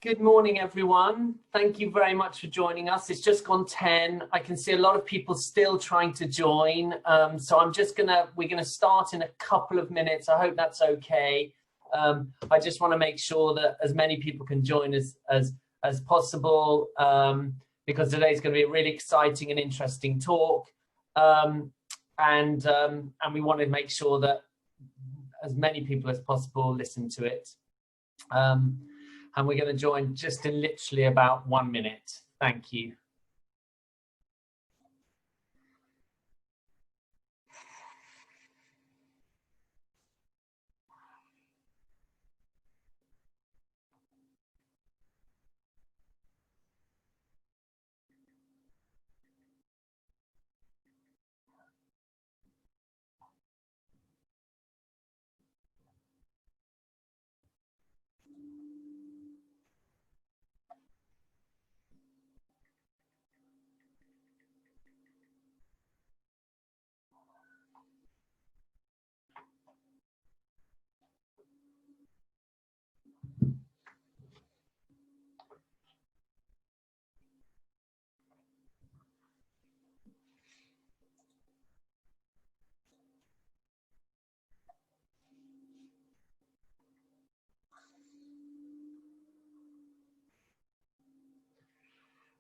Good morning, everyone. Thank you very much for joining us. It's just gone 10. I can see a lot of people still trying to join. So we're gonna start in a couple of minutes. I hope that's okay. I just want to make sure that as many people can join as possible, because today's going to be a really exciting and interesting talk. And we want to make sure that as many people as possible listen to it. And we're going to join just in literally about 1 minute. Thank you.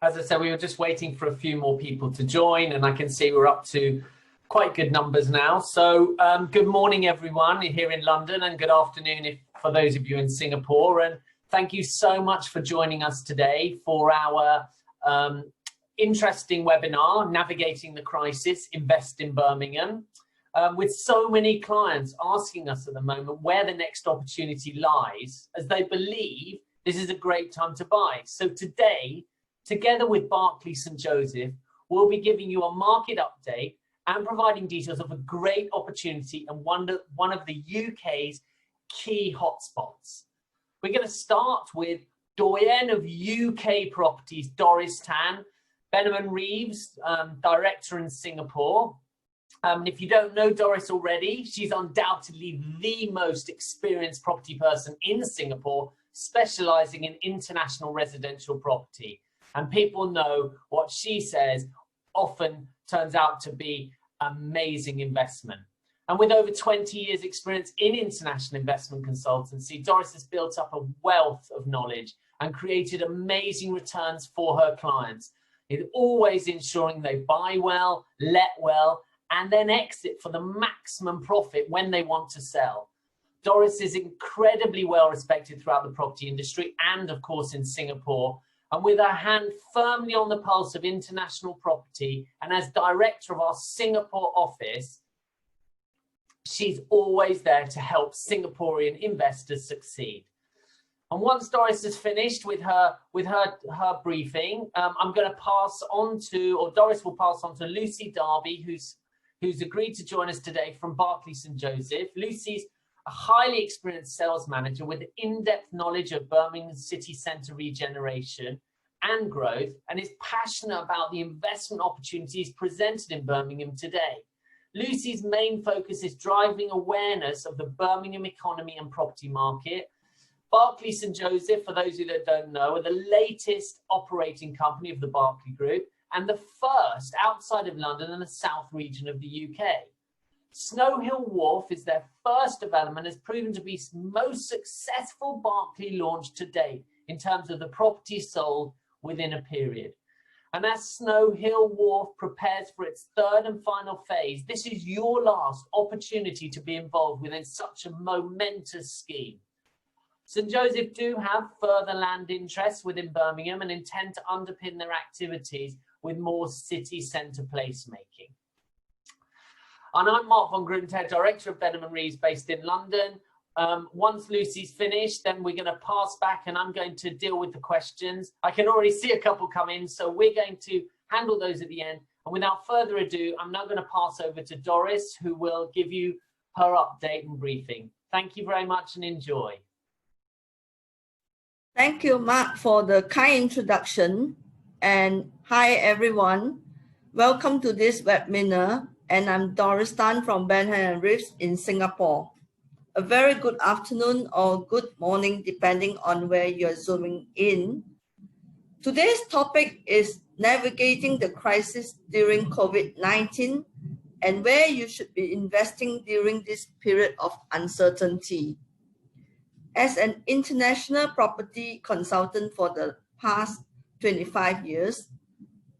As I said, we were just waiting for a few more people to join, and I can see we're up to quite good numbers now. So good morning, everyone here in London, and good afternoon for those of you in Singapore. And thank you so much for joining us today for our interesting webinar, Navigating the Crisis, Invest in Birmingham, with so many clients asking us at the moment where the next opportunity lies, as they believe this is a great time to buy. So today, together with Berkeley St Joseph, we'll be giving you a market update and providing details of a great opportunity and one of the UK's key hotspots. We're going to start with doyen of UK properties, Doris, Benham Reeves, director in Singapore. If you don't know Doris already, she's undoubtedly the most experienced property person in Singapore, specialising in international residential property. And people know what she says often turns out to be amazing investment. And with over 20 years experience in international investment consultancy, Doris has built up a wealth of knowledge and created amazing returns for her clients. It's always ensuring they buy well, let well, and then exit for the maximum profit when they want to sell. Doris is incredibly well respected throughout the property industry and of course in Singapore. And with her hand firmly on the pulse of international property and as director of our Singapore office, she's always there to help Singaporean investors succeed. And once Doris has finished with her briefing, I'm going to pass on to, or Doris will pass on to Lucy Darby, who's agreed to join us today from Berkeley St Joseph. Lucy's a highly experienced sales manager with in-depth knowledge of Birmingham city centre regeneration and growth, and is passionate about the investment opportunities presented in Birmingham today. Lucy's main focus is driving awareness of the Birmingham economy and property market. Berkeley St Joseph, for those of you that don't know, are the latest operating company of the Berkeley Group and the first outside of London and the south region of the UK. Snow Hill Wharf is their first development, has proven to be the most successful Berkeley launch to date in terms of the property sold within a period. And as Snow Hill Wharf prepares for its third and final phase, this is your last opportunity to be involved within such a momentous scheme. St Joseph do have further land interests within Birmingham and intend to underpin their activities with more city centre placemaking. And I'm Marc von Grundherr, director of Benham Reeves based in London. Once Lucy's finished, then we're going to pass back and I'm going to deal with the questions. I can already see a couple come in, so we're going to handle those at the end. And without further ado, I'm now going to pass over to Doris, who will give you her update and briefing. Thank you very much and enjoy. Thank you, Marc, for the kind introduction. And hi, everyone. Welcome to this webinar. And I'm Doris Tan from Benham Reeves in Singapore. a very good afternoon or good morning, depending on where you're zooming in. Today's topic is navigating the crisis during COVID-19 and where you should be investing during this period of uncertainty. As an international property consultant for the past 25 years,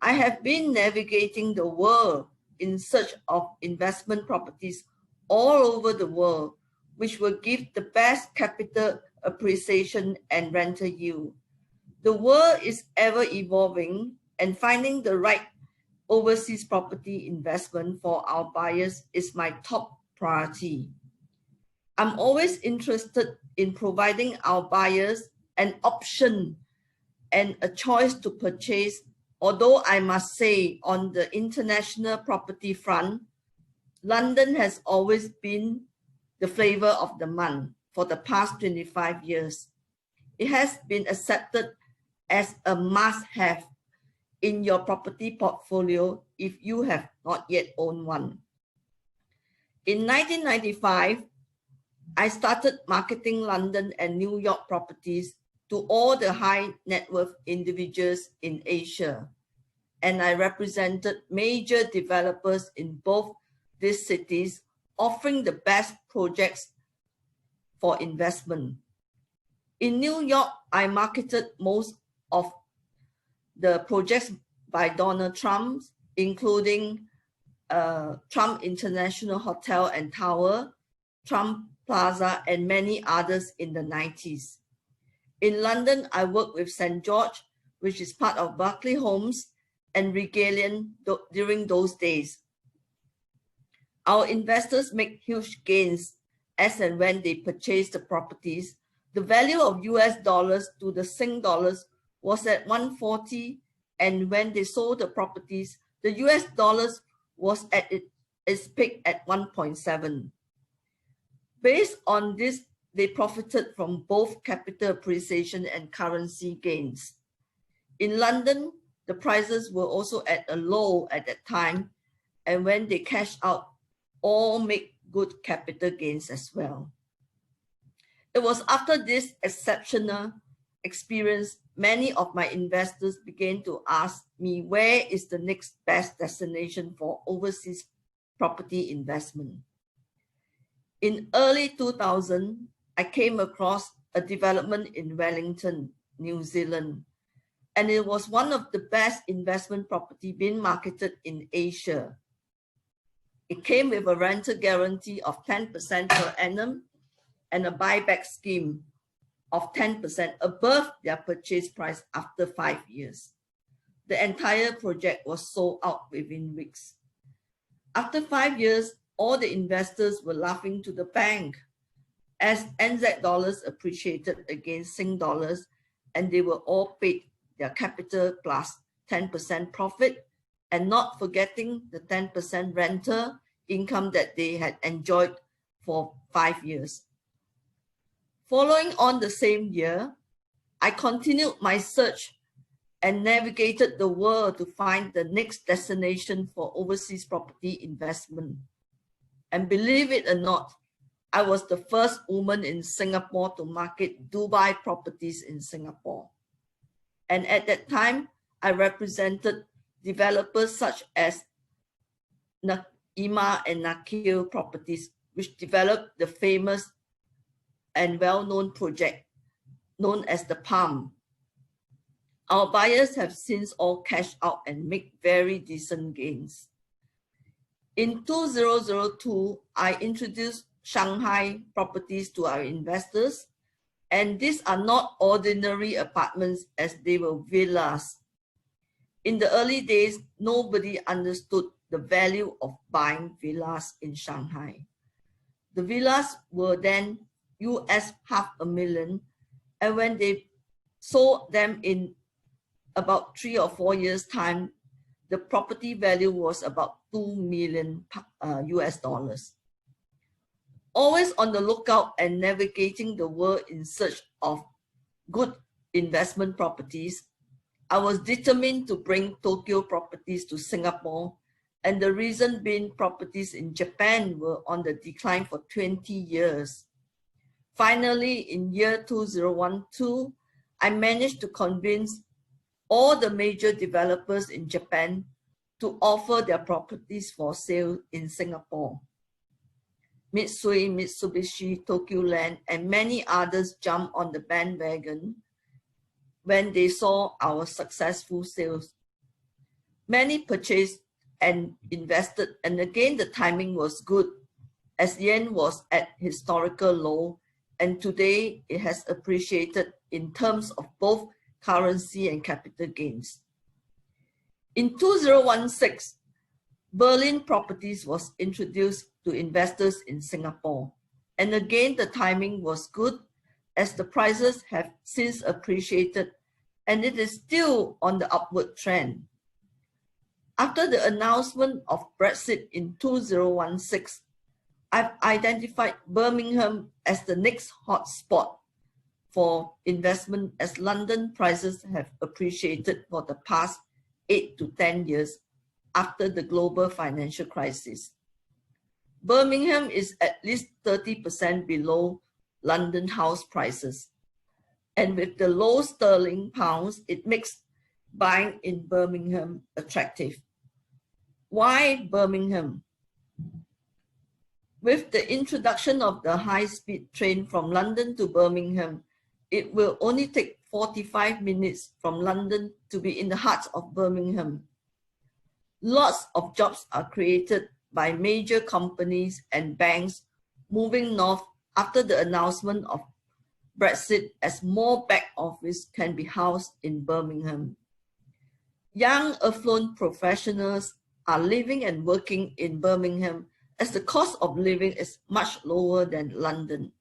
I have been navigating the world in search of investment properties all over the world, which will give the best capital appreciation and rental yield. The world is ever evolving, and finding the right overseas property investment for our buyers is my top priority. I'm always interested in providing our buyers an option and a choice to purchase, although I must say on the international property front, London has always been the flavor of the month for the past 25 years. It has been accepted as a must-have in your property portfolio if you have not yet owned one. In 1995, I started marketing London and New York properties to all the high net worth individuals in Asia, and I represented major developers in both these cities, offering the best projects for investment. In New York, I marketed most of the projects by Donald Trump, including Trump International Hotel and Tower, Trump Plaza, and many others in the 90s. In London, I worked with St George, which is part of Berkeley Homes, and Regalian during those days. Our investors make huge gains as and when they purchase the properties. The value of US dollars to the Sing dollars was at 140, and when they sold the properties, the US dollars was at its peak at 1.7. Based on this, they profited from both capital appreciation and currency gains. In London, the prices were also at a low at that time, and when they cashed out, all make good capital gains as well. It was after this exceptional experience, many of my investors began to ask me where is the next best destination for overseas property investment. In early 2000, I came across a development in Wellington, New Zealand, and it was one of the best investment property being marketed in Asia. It came with a rental guarantee of 10% per annum and a buyback scheme of 10% above their purchase price after 5 years. The entire project was sold out within weeks. After 5 years, all the investors were laughing to the bank as NZ dollars appreciated against Sing dollars, and they were all paid their capital plus 10% profit, and not forgetting the 10% rental income that they had enjoyed for 5 years. Following on the same year, I continued my search and navigated the world to find the next destination for overseas property investment. And believe it or not, I was the first woman in Singapore to market Dubai properties in Singapore. And at that time, I represented developers such as Ima and Nakil Properties, which developed the famous and well-known project known as the Palm. Our buyers have since all cashed out and make very decent gains. In 2002, I introduced Shanghai properties to our investors, and these are not ordinary apartments as they were villas. In the early days, nobody understood the value of buying villas in Shanghai. The villas were then US $500,000, and when they sold them in about 3 or 4 years' time, the property value was about $2 million US dollars. Always on the lookout and navigating the world in search of good investment properties, I was determined to bring Tokyo properties to Singapore, and the reason being properties in Japan were on the decline for 20 years. Finally, in year 2012, I managed to convince all the major developers in Japan to offer their properties for sale in Singapore. Mitsui, Mitsubishi, Tokyo Land, and many others jumped on the bandwagon when they saw our successful sales. Many purchased and invested, and again the timing was good as yen was at historical low, and today it has appreciated in terms of both currency and capital gains. In 2016, Berlin Properties was introduced to investors in Singapore, and again the timing was good as the prices have since appreciated and it is still on the upward trend. After the announcement of Brexit in 2016, I've identified Birmingham as the next hotspot for investment as London prices have appreciated for the past 8 to 10 years after the global financial crisis. Birmingham is at least 30% below London house prices. And with the low sterling pounds, it makes buying in Birmingham attractive. Why Birmingham? With the introduction of the high-speed train from London to Birmingham, it will only take 45 minutes from London to be in the heart of Birmingham. Lots of jobs are created by major companies and banks moving north after the announcement of Brexit, as more back office can be housed in Birmingham. Young affluent professionals are living and working in Birmingham as the cost of living is much lower than London.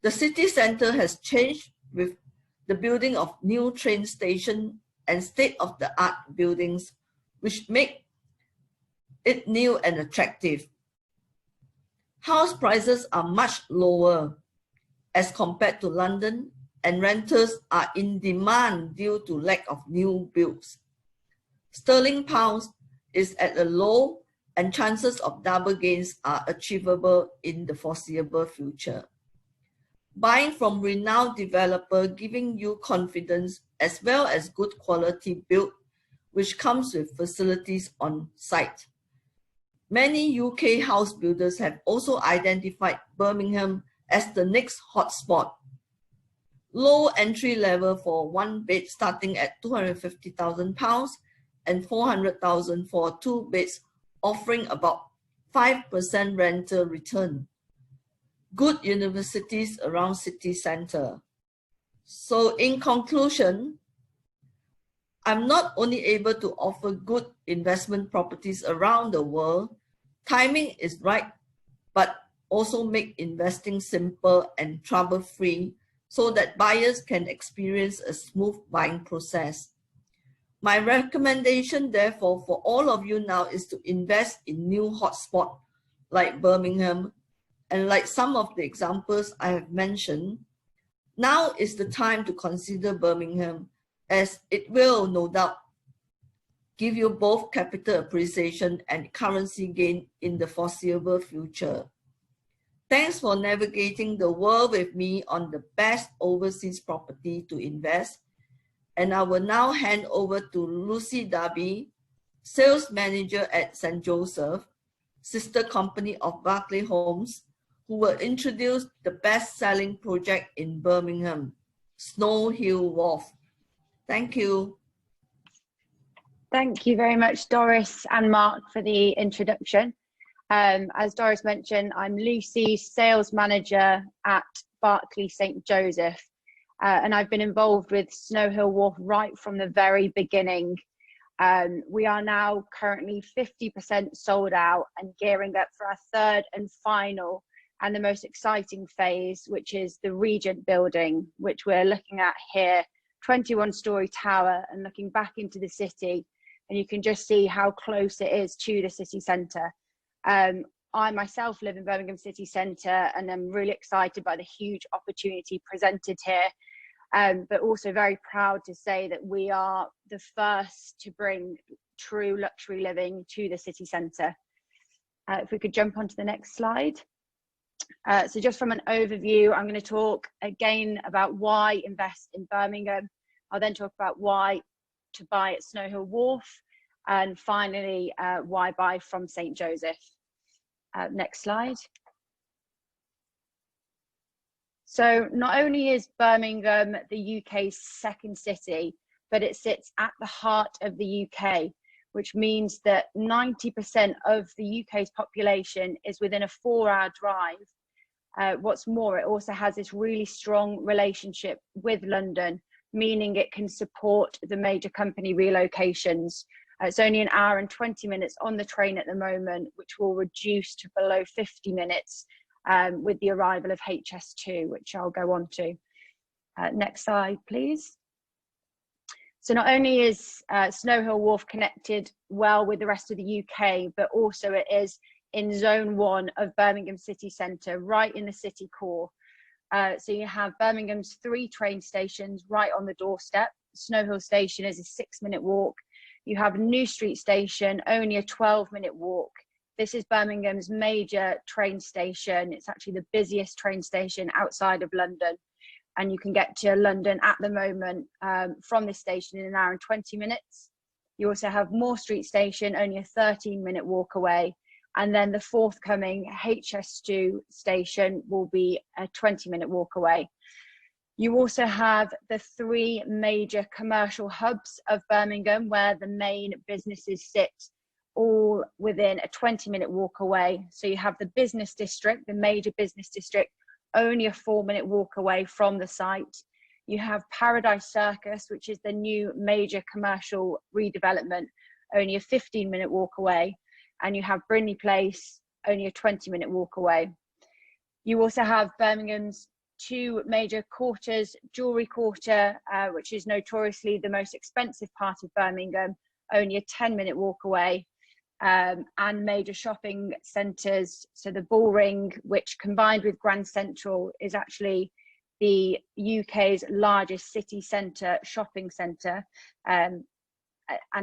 The city centre has changed with the building of new train station and state-of-the-art buildings, which make it new and attractive. House prices are much lower as compared to London, and renters are in demand due to lack of new builds. Sterling pounds is at a low, and chances of double gains are achievable in the foreseeable future. Buying from renowned developer giving you confidence as well as good quality build, which comes with facilities on site. Many UK house builders have also identified Birmingham as the next hotspot. Low entry level for one bed starting at £250,000 and £400,000 for 2 beds, offering about 5% rental return. Good universities around city centre. So in conclusion, I'm not only able to offer good investment properties around the world, timing is right, but also make investing simple and trouble-free so that buyers can experience a smooth buying process. My recommendation, therefore, for all of you now is to invest in new hotspots like Birmingham, and like some of the examples I have mentioned, now is the time to consider Birmingham, as it will no doubt give you both capital appreciation and currency gain in the foreseeable future. Thanks for navigating the world with me on the best overseas property to invest. And I will now hand over to Lucy Darby, Sales Manager at St Joseph, sister company of Berkeley Homes, who will introduce the best-selling project in Birmingham, Snow Hill Wharf. Thank you. Thank you very much, Doris and Mark, for the introduction. As Doris mentioned, I'm Lucy, Sales Manager at Berkeley St Joseph, and I've been involved with Snow Hill Wharf right from the very beginning. We are now currently 50% sold out and gearing up for our third and final and the most exciting phase, which is the Regent building, which we're looking at here, 21-storey tower and looking back into the city. And you can just see how close it is to the city centre. I myself live in Birmingham city centre, and I'm really excited by the huge opportunity presented here, but also very proud to say that we are the first to bring true luxury living to the city centre. If we could jump onto the next slide. So just from an overview, I'm going to talk again about why invest in Birmingham. I'll then talk about why to buy at Snow Hill Wharf, and finally, why buy from St Joseph. Next slide. So not only is Birmingham the UK's second city, but it sits at the heart of the UK, which means that 90% of the UK's population is within a 4-hour drive. What's more, it also has this really strong relationship with London, meaning it can support the major company relocations. It's only an hour and 20 minutes on the train at the moment, which will reduce to below 50 minutes with the arrival of HS2, which I'll go on to. Next slide, please. So not only is Snow Hill Wharf connected well with the rest of the UK, but also it is in zone 1 of Birmingham city centre, right in the city core. So you have Birmingham's 3 train stations right on the doorstep. Snow Hill Station is a 6-minute walk. You have New Street Station, only a 12-minute walk. This is Birmingham's major train station. It's actually the busiest train station outside of London. And you can get to London at the moment from this station in an hour and 20 minutes. You also have Moore Street Station, only a 13-minute walk away. And then the forthcoming HS2 station will be a 20-minute walk away. You also have the 3 major commercial hubs of Birmingham where the main businesses sit, all within a 20-minute walk away. So you have the business district, the major business district, only a 4-minute walk away from the site. You have Paradise Circus, which is the new major commercial redevelopment, only a 15-minute walk away. And you have Brindley Place, only a 20-minute walk away. You also have Birmingham's 2 major quarters, Jewellery Quarter, which is notoriously the most expensive part of Birmingham, only a 10-minute walk away, and major shopping centres. So the Bullring, which combined with Grand Central is actually the UK's largest city centre shopping centre, and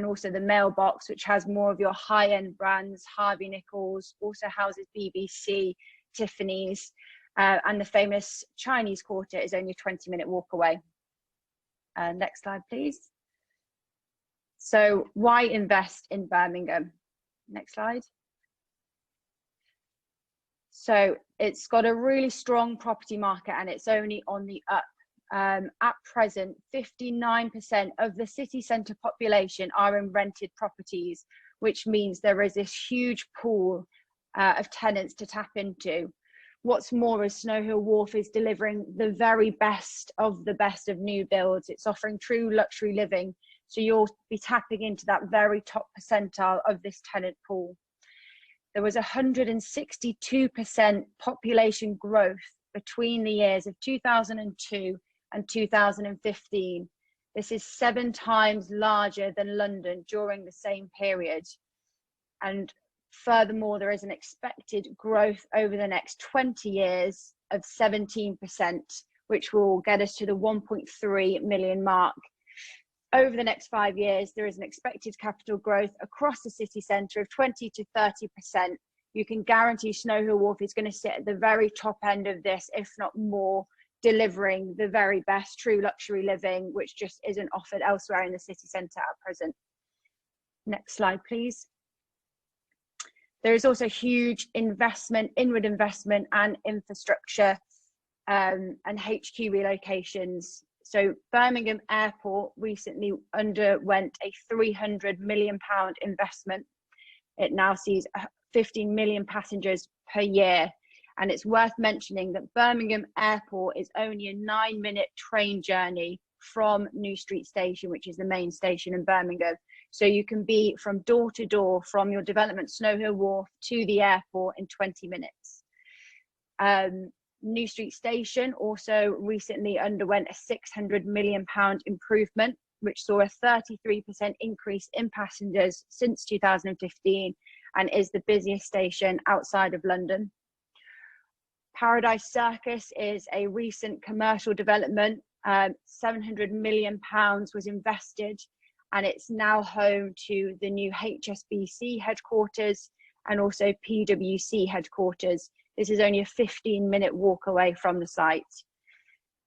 also the Mailbox, which has more of your high-end brands. Harvey Nichols also houses BBC, Tiffany's, and the famous Chinese Quarter is only a 20-minute walk away. Next slide, please. So why invest in Birmingham? Next slide. So it's got a really strong property market and it's only on the up. At present, 59% of the city centre population are in rented properties, which means there is this huge pool of tenants to tap into. What's more is Snow Hill Wharf is delivering the very best of new builds. It's offering true luxury living. So you'll be tapping into that very top percentile of this tenant pool. There was 162% population growth between the years of 2002 and 2015. This is 7 times larger than London during the same period. And furthermore, there is an expected growth over the next 20 years of 17%, which will get us to the 1.3 million mark. Over the next 5 years, there is an expected capital growth across the city centre of 20 to 30%. You can guarantee Snow Hill Wharf is going to sit at the very top end of this, if not more, delivering the very best true luxury living, which just isn't offered elsewhere in the city centre at present. Next slide, please. There is also huge investment, inward investment and infrastructure and HQ relocations. So Birmingham Airport recently underwent a £300 million investment. It now sees 15 million passengers per year. And it's worth mentioning that Birmingham Airport is only a 9-minute train journey from New Street Station, which is the main station in Birmingham. So you can be from door to door from your development Snow Hill Wharf to the airport in 20 minutes. New Street Station also recently underwent a £600 million improvement, which saw a 33% increase in passengers since 2015 and is the busiest station outside of London. Paradise Circus is a recent commercial development. £700 million was invested, and it's now home to the new HSBC headquarters and also PwC headquarters. This is only a 15-minute walk away from the site.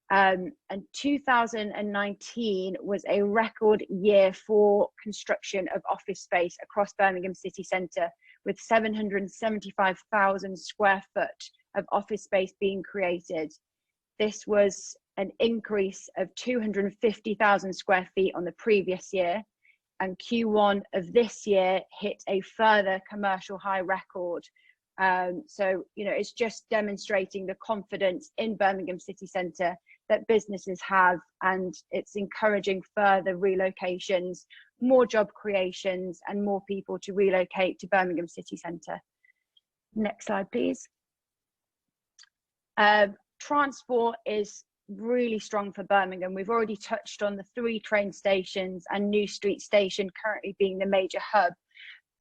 And 2019 was a record year for construction of office space across Birmingham city centre, with 775,000 square foot of office space being created. This was an increase of 250,000 square feet on the previous year, and Q1 of this year hit a further commercial high record. So, you know, it's just demonstrating the confidence in Birmingham city centre that businesses have, and it's encouraging further relocations, more job creations, and more people to relocate to Birmingham city centre. Next slide, please. Transport is really strong for Birmingham. We've already touched on the 3 train stations and New Street Station currently being the major hub,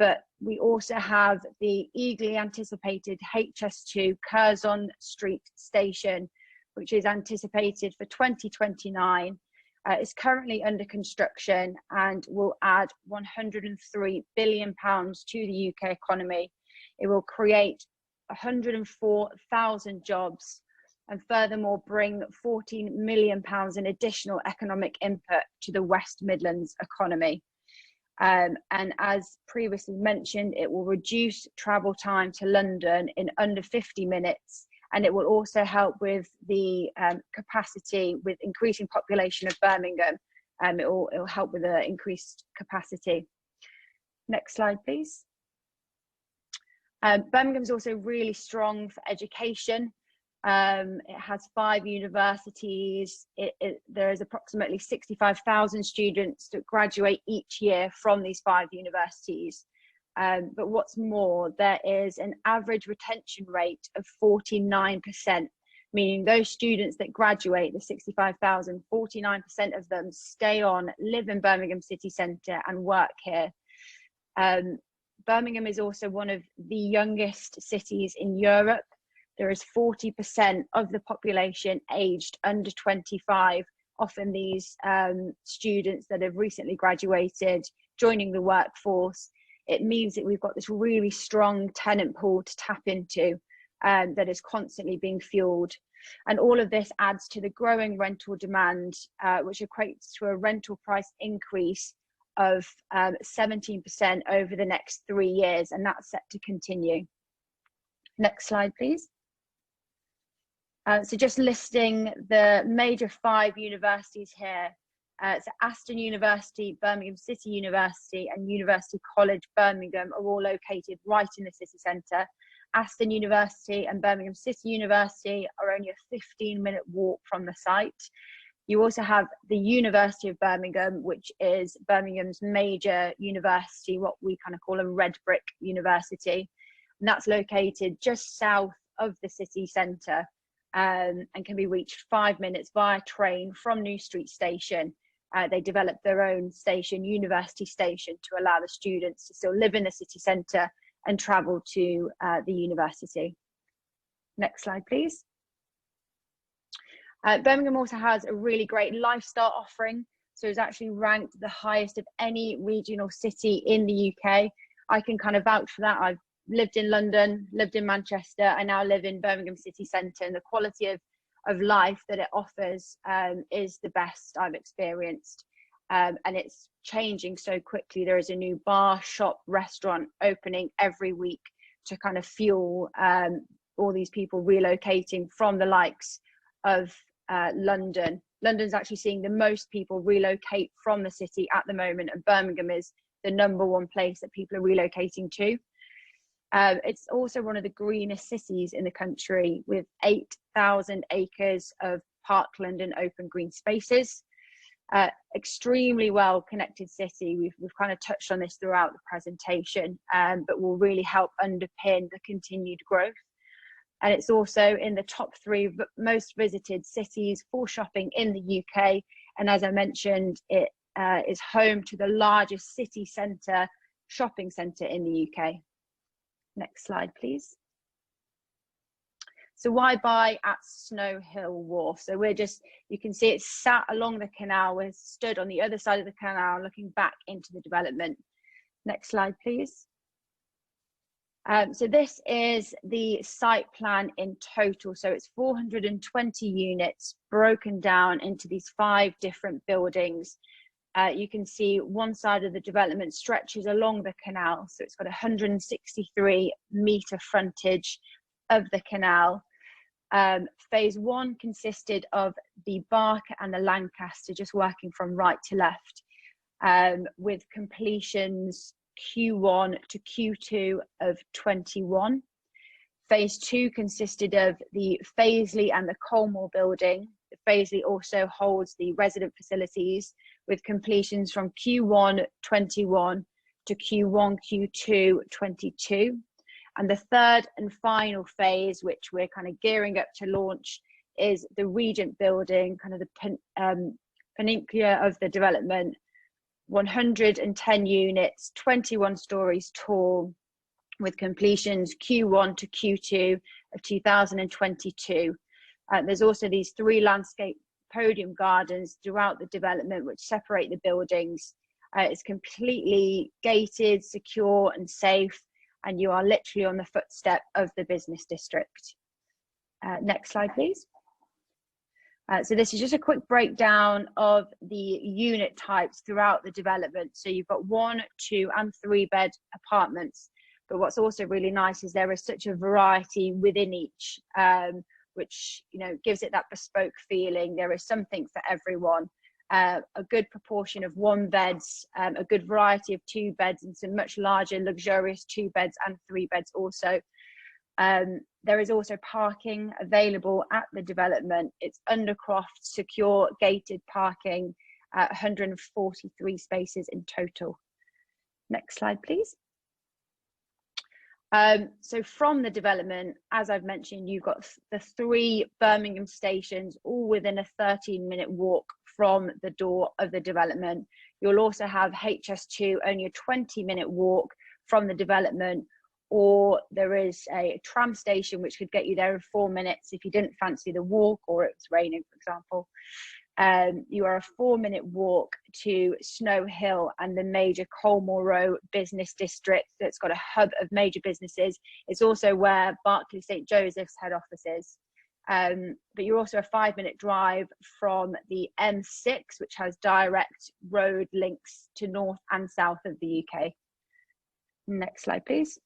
but we also have the eagerly anticipated HS2 Curzon Street Station, which is anticipated for 2029. It's currently under construction and will add £103 billion to the UK economy. It will create 104,000 jobs and furthermore bring £14 million in additional economic input to the West Midlands economy. And as previously mentioned, it will reduce travel time to London in under 50 minutes. And it will also help with the capacity, with increasing population of Birmingham. It will help with the increased capacity. Next slide, please. Birmingham is also really strong for education. It has 5 universities. There is approximately 65,000 students that graduate each year from these 5 universities. But what's more, there is an average retention rate of 49%, meaning those students that graduate, the 65,000, 49% of them stay on, live in Birmingham city centre and work here. Birmingham is also one of the youngest cities in Europe. There is 40% of the population aged under 25, often these students that have recently graduated, joining the workforce. It means that we've got this really strong tenant pool to tap into that is constantly being fueled. And all of this adds to the growing rental demand, which equates to a rental price increase of 17% over the next 3 years, and that's set to continue. Next slide, please. So just listing the major 5 universities here. So Aston University, Birmingham City University and University College Birmingham are all located right in the city centre. Aston University and Birmingham City University are only a 15-minute walk from the site. You also have the University of Birmingham, which is Birmingham's major university, what we kind of call a red brick university. And that's located just south of the city centre and can be reached 5 minutes via train from New Street Station. They developed their own station, University Station, to allow the students to still live in the city centre and travel to the university. Next slide, please. Birmingham also has a really great lifestyle offering. So it's actually ranked the highest of any regional city in the UK. I can kind of vouch for that. I've lived in London, lived in Manchester. I now live in Birmingham city centre, and the quality of life that it offers is the best I've experienced. And it's changing so quickly. There is a new bar, shop, restaurant opening every week to kind of fuel all these people relocating from the likes of London. London's actually seeing the most people relocate from the city at the moment, and Birmingham is the #1 place that people are relocating to. It's also one of the greenest cities in the country, with 8,000 acres of parkland and open green spaces. Extremely well connected city. We've kind of touched on this throughout the presentation, but will really help underpin the continued growth. And it's also in the top 3 most visited cities for shopping in the UK. And as I mentioned, it is home to the largest city centre shopping centre in the UK. Next slide, please. So why buy at Snow Hill Wharf? So we're just, you can see it's sat along the canal. We're stood on the other side of the canal looking back into the development. Next slide, please. So this is the site plan in total. So it's 420 units broken down into these 5 different buildings. You can see one side of the development stretches along the canal. So it's got 163 metre frontage of the canal. Phase 1 consisted of the Barker and the Lancaster just working from right to left, with completions Q1 to Q2 of 21. Phase 2 consisted of the Paisley and the Colmore building. The Paisley also holds the resident facilities with completions from Q1 21 to Q1 Q2 22. And the third and final phase, which we're kind of gearing up to launch, is the Regent building, kind of the pinnacle of the development. 110 units, 21 stories tall, with completions Q1 to Q2 of 2022. There's also these 3 landscape podium gardens throughout the development which separate the buildings. It's completely gated, secure and safe, and you are literally on the footstep of the business district. Next slide, please. So this is just a quick breakdown of the unit types throughout the development. So you've got 1, 2 and 3 bed apartments. But what's also really nice is there is such a variety within each, which, you know, gives it that bespoke feeling. There is something for everyone. A good proportion of 1 beds, a good variety of 2 beds, and some much larger, luxurious 2 beds and 3 beds also. There is also parking available at the development. It's undercroft, secure, gated parking, 143 spaces in total. Next slide, please. So from the development, as I've mentioned, you've got the 3 Birmingham stations, all within a 13-minute walk from the door of the development. You'll also have HS2, only a 20-minute walk from the development, or there is a tram station which could get you there in 4 minutes if you didn't fancy the walk or it was raining, for example. You are a 4-minute walk to Snow Hill and the major Colmore Row business district that's got a hub of major businesses. It's also where Berkeley St Joseph's head office is. But you're also a 5-minute drive from the M6, which has direct road links to north and south of the UK. Next slide, please.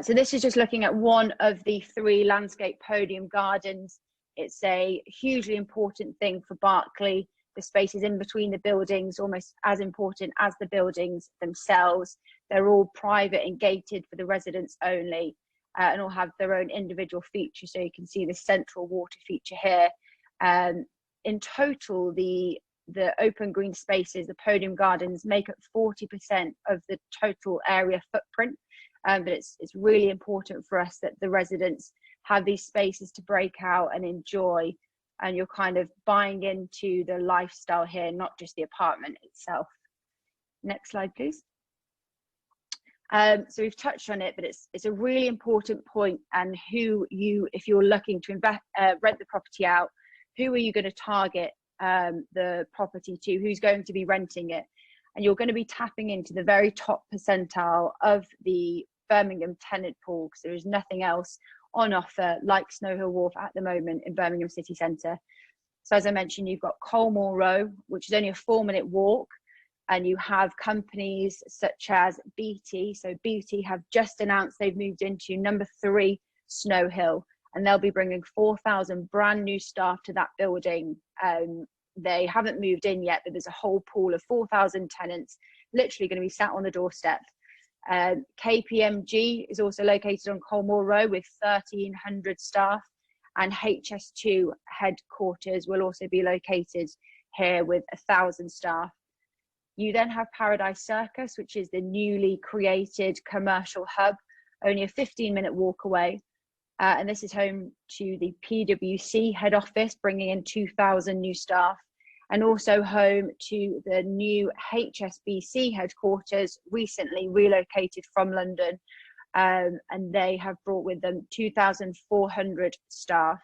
So this is just looking at one of the 3 landscape podium gardens. It's a hugely important thing for Berkeley. The spaces in between the buildings, almost as important as the buildings themselves. They're all private and gated for the residents only, and all have their own individual features. So you can see the central water feature here. In total, the open green spaces, the podium gardens, make up 40% of the total area footprint. But it's really important for us that the residents have these spaces to break out and enjoy, and you're kind of buying into the lifestyle here, not just the apartment itself. Next slide, please. So we've touched on it, but it's a really important point, and who you, if you're looking to rent the property out, who are you going to target the property to? Who's going to be renting it? And you're going to be tapping into the very top percentile of the Birmingham tenant pool, because there is nothing else on offer like Snow Hill Wharf at the moment in Birmingham city centre. So as I mentioned, you've got Colmore Row, which is only a 4-minute walk, and you have companies such as BT. So BT have just announced they've moved into number 3 Snow Hill, and they'll be bringing 4,000 brand new staff to that building. They haven't moved in yet, but there's a whole pool of 4,000 tenants literally going to be sat on the doorstep. KPMG is also located on Colmore Row with 1,300 staff, and HS2 headquarters will also be located here with 1,000 staff. You then have Paradise Circus, which is the newly created commercial hub, only a 15-minute walk away. And this is home to the PwC head office, bringing in 2,000 new staff, and also home to the new HSBC headquarters, recently relocated from London. And they have brought with them 2,400 staff.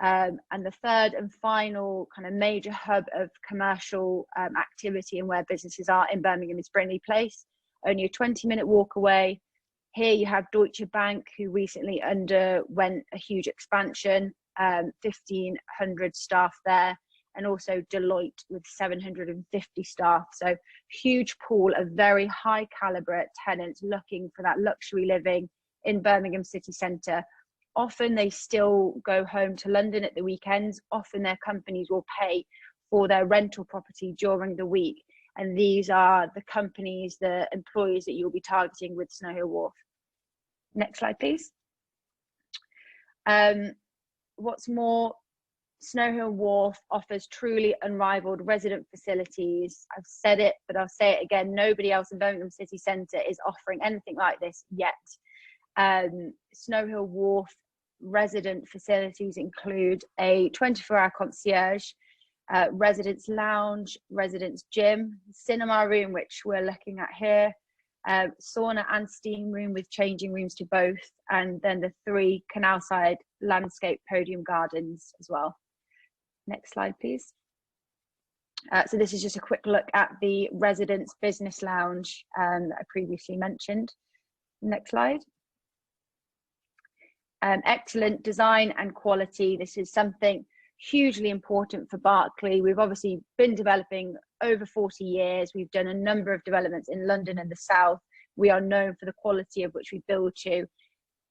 And the third and final kind of major hub of commercial activity and where businesses are in Birmingham is Brindley Place, only a 20-minute walk away. Here you have Deutsche Bank, who recently underwent a huge expansion, 1,500 staff there, and also Deloitte with 750 staff. So huge pool of very high caliber tenants looking for that luxury living in Birmingham city centre. Often they still go home to London at the weekends. Often their companies will pay for their rental property during the week. And these are the companies, the employees that you'll be targeting with Snow Hill Wharf. Next slide, please. What's more, Snow Hill Wharf offers truly unrivaled resident facilities. I've said it, but I'll say it again. Nobody else in Birmingham city centre is offering anything like this yet. Snow Hill Wharf resident facilities include a 24-hour concierge, residence lounge, residence gym, cinema room, which we're looking at here, sauna and steam room with changing rooms to both, and then the 3 canal side landscape podium gardens as well. Next slide, please. So this is just a quick look at the residence business lounge that I previously mentioned. Next slide. Excellent design and quality. This is something hugely important for Berkeley. We've obviously been developing over 40 years. We've done a number of developments in London and the South. We are known for the quality of which we build to.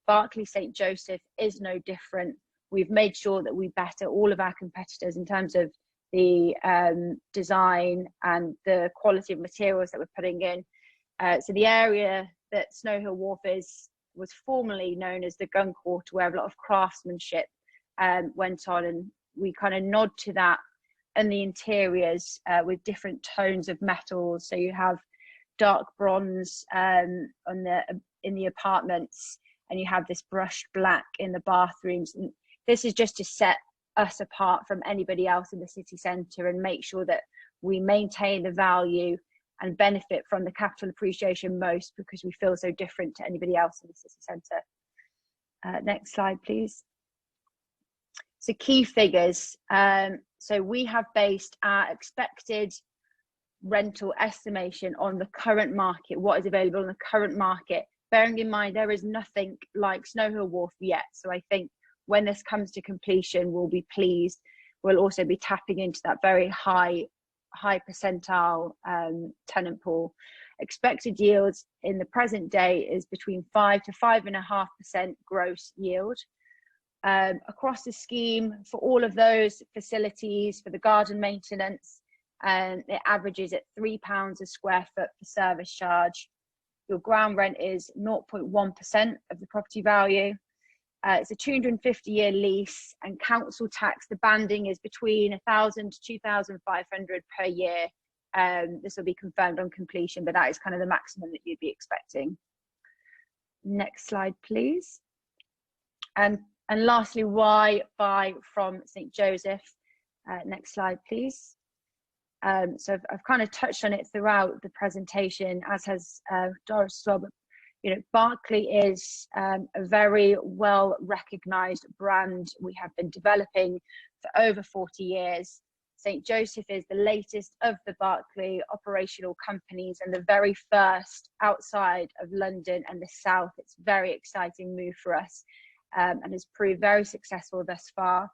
Berkeley St Joseph is no different. We've made sure that we better all of our competitors in terms of the design and the quality of materials that we're putting in. So the area that Snow Hill Wharf was formerly known as the gun quarter, where a lot of craftsmanship went on, and we kind of nod to that. And the interiors with different tones of metals. So you have dark bronze in the apartments, and you have this brushed black in the bathrooms. And this is just to set us apart from anybody else in the city centre and make sure that we maintain the value and benefit from the capital appreciation most, because we feel so different to anybody else in the city centre. Next slide, please. So key figures. So we have based our expected rental estimation on the current market, what is available in the current market, bearing in mind there is nothing like Snow Hill Wharf yet. So I think when this comes to completion, we'll be pleased. We'll also be tapping into that very high percentile tenant pool. Expected yields in the present day is between 5 to 5.5% gross yield. Across the scheme, for all of those facilities, for the garden maintenance, it averages at £3 a square foot for service charge. Your ground rent is 0.1% of the property value. It's a 250-year lease, and council tax, the banding is between £1,000 to £2,500 per year. This will be confirmed on completion, but that is kind of the maximum that you'd be expecting. Next slide, please. And lastly, why buy from St Joseph? Next slide, please. So I've kind of touched on it throughout the presentation, as has Doris as well. But, you know, Berkeley is a very well recognised brand we have been developing for over 40 years. St Joseph is the latest of the Berkeley operational companies and the very first outside of London and the South. It's a very exciting move for us, and has proved very successful thus far.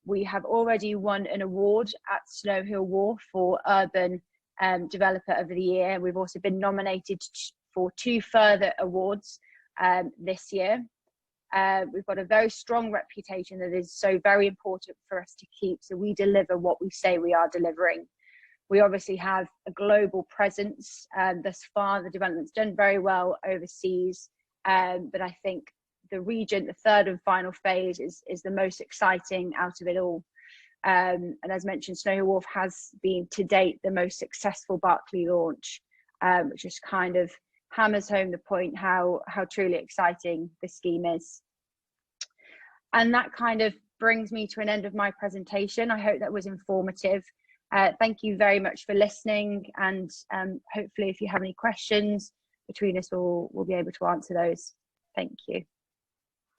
We have already won an award at Snow Hill Wharf for Urban Developer of the Year. We've also been nominated for 2 further awards this year. We've got a very strong reputation that is so very important for us to keep, so we deliver what we say we are delivering. We obviously have a global presence. Thus far, the development's done very well overseas, but I think the region, the third and final phase, is the most exciting out of it all. And as mentioned, Snow Hill Wharf has been to date the most successful Berkeley launch, which just kind of hammers home the point how truly exciting this scheme is. And that kind of brings me to an end of my presentation. I hope that was informative. Thank you very much for listening, and hopefully if you have any questions, between us we'll be able to answer those. Thank you.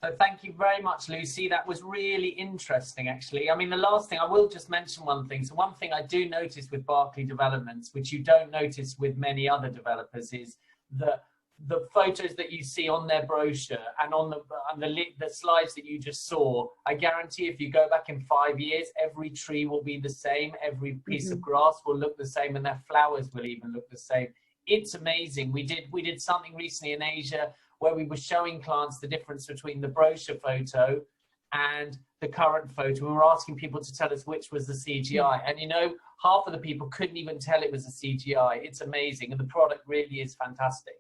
So thank you very much, Lucy. That was really interesting, actually. I mean, the last thing, I will just mention one thing. So one thing I do notice with Berkeley developments, which you don't notice with many other developers, is that the photos that you see on their brochure and on the slides that you just saw, I guarantee if you go back in 5 years, every tree will be the same, every piece of grass will look the same, and their flowers will even look the same. It's amazing. We did something recently in Asia where we were showing clients the difference between the brochure photo and the current photo. We were asking people to tell us which was the CGI, and you know, half of the people couldn't even tell it was a CGI. It's amazing, and the product really is fantastic.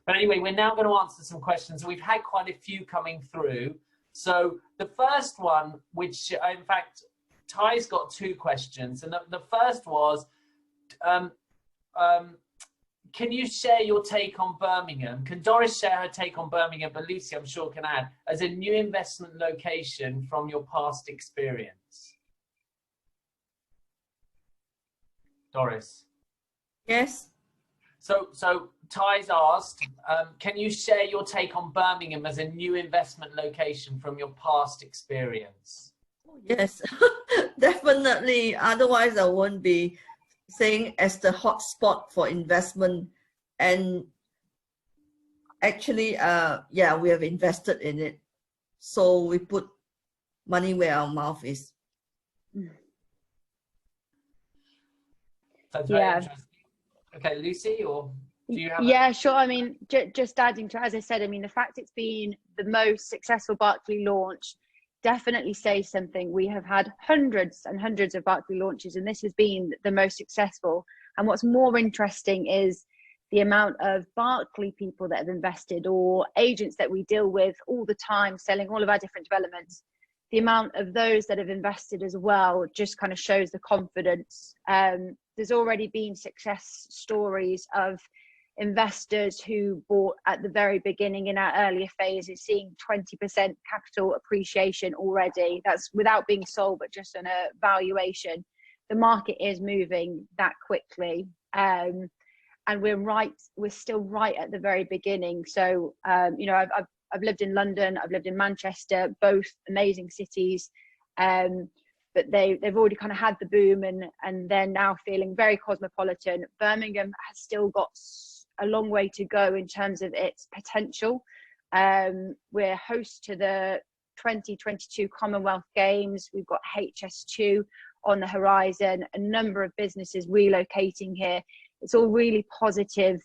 But anyway, we're now going to answer some questions. We've had quite a few coming through. So the first one, which in fact, Ty's got 2 questions. And the first was, can you share your take on Birmingham? Can Doris share her take on Birmingham? But Lucy, I'm sure, can add, as a new investment location from your past experience. Doris. Yes. So Ty's asked, can you share your take on Birmingham as a new investment location from your past experience? Yes, definitely. Otherwise, I won't be saying as the hot spot for investment. And actually, yeah, we have invested in it. So we put money where our mouth is. That's very interesting. Okay, Lucy, or do you have? Yeah, sure. I mean, just adding to, as I said, I mean, the fact it's been the most successful Berkeley launch definitely says something. We have had hundreds and hundreds of Berkeley launches, and this has been the most successful. And what's more interesting is the amount of Berkeley people that have invested, or agents that we deal with all the time, selling all of our different developments. The amount of those that have invested as well just kind of shows the confidence. There's already been success stories of investors who bought at the very beginning in our earlier phases, seeing 20% capital appreciation already. That's without being sold, but just on a valuation. The market is moving that quickly. And we're still right at the very beginning. So, you know, I've lived in London, I've lived in Manchester, both amazing cities. But they've already kind of had the boom, and they're now feeling very cosmopolitan. Birmingham has still got a long way to go in terms of its potential. We're host to the 2022 Commonwealth Games. We've got HS2 on the horizon, a number of businesses relocating here. It's all really positive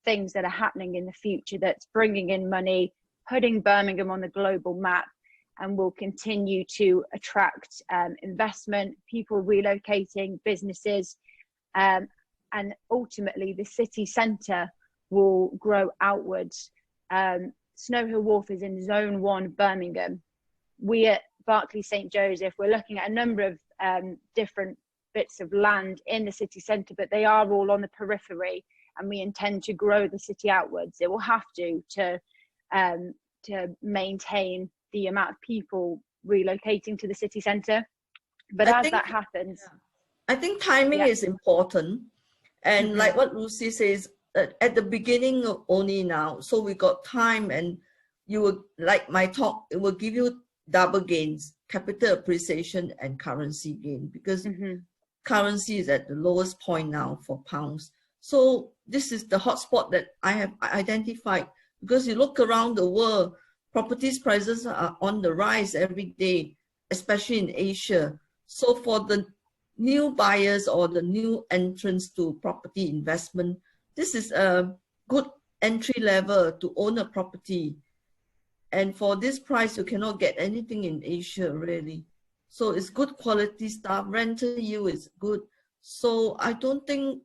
things that are happening in the future that's bringing in money, putting Birmingham on the global map, and will continue to attract investment, people relocating, businesses, and ultimately the city centre will grow outwards. Snow Hill Wharf is in Zone 1 Birmingham. We at Berkeley St Joseph, we're looking at a number of different bits of land in the city centre, but they are all on the periphery, and we intend to grow the city outwards. It will have to maintain the amount of people relocating to the city centre. But as that happens, I think timing is important. And like what Lucy says, at the beginning only now, so we got time, and you will, like my talk, it will give you double gains, capital appreciation and currency gain, because currency is at the lowest point now for pounds. So this is the hotspot that I have identified, because you look around the world, properties prices are on the rise every day, especially in Asia. So for the new buyers or the new entrants to property investment, this is a good entry level to own a property. And for this price, you cannot get anything in Asia, really. So it's good quality stuff. Rental yield is good. So I don't think,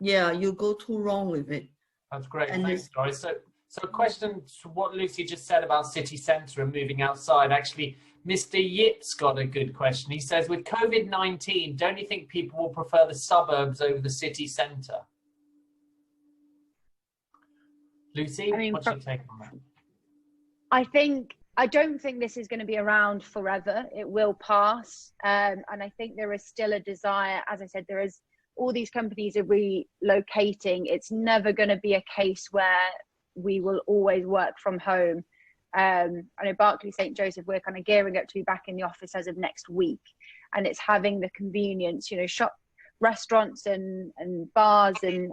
you go too wrong with it. That's great. And thanks, Doris. So a question to what Lucy just said about city centre and moving outside. Actually, Mr. Yip's got a good question. He says, with COVID-19, don't you think people will prefer the suburbs over the city centre? Lucy, what's your take on that? I don't think this is going to be around forever. It will pass. And I think there is still a desire. As I said, there is all these companies are relocating. It's never going to be a case where we will always work from home. I know Berkeley St Joseph, we're kind of gearing up to be back in the office as of next week, and it's having the convenience, you know, restaurants and bars and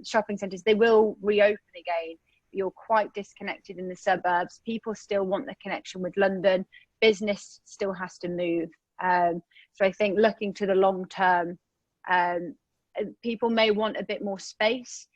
shopping centres, they will reopen again. You're quite disconnected in the suburbs. People still want the connection with London. Business still has to move. So I think looking to the long term, people may want a bit more space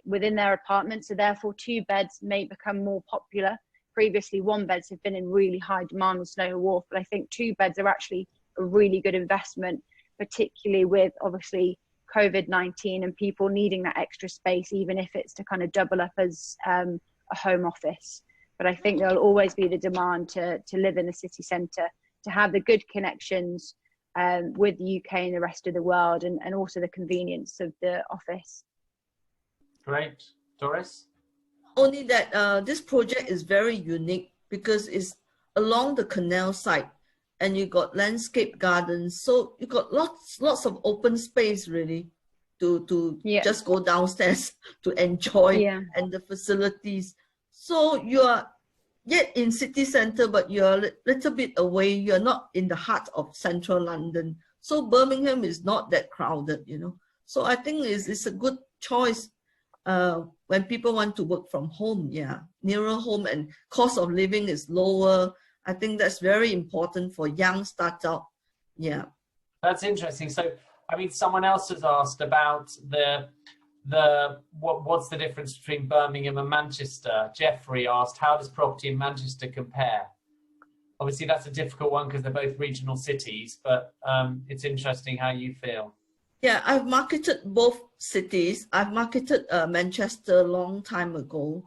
within their apartment, so therefore 2 beds may become more popular. Previously 1 beds have been in really high demand with Snow Hill Wharf, but I think 2 beds are actually a really good investment, particularly with obviously COVID-19 and people needing that extra space, even if it's to kind of double up as a home office. But I think there'll always be the demand to live in the city centre, to have the good connections with the UK and the rest of the world, and also the convenience of the office. Great. Doris? Only that this project is very unique because it's along the canal side and you got landscape gardens. So you got lots of open space really to just go downstairs to enjoy and the facilities. So you are yet in city center, but you're a little bit away. You're not in the heart of central London. So Birmingham is not that crowded, you know. So I think it's a good choice when people want to work from home, nearer home, and cost of living is lower. I think that's very important for young startup. That's interesting. So, I mean, someone else has asked about what's the difference between Birmingham and Manchester. Jeffrey asked, how does property in Manchester compare? Obviously, that's a difficult one because they're both regional cities, but it's interesting how you feel. Yeah, I've marketed both cities. I've marketed Manchester a long time ago.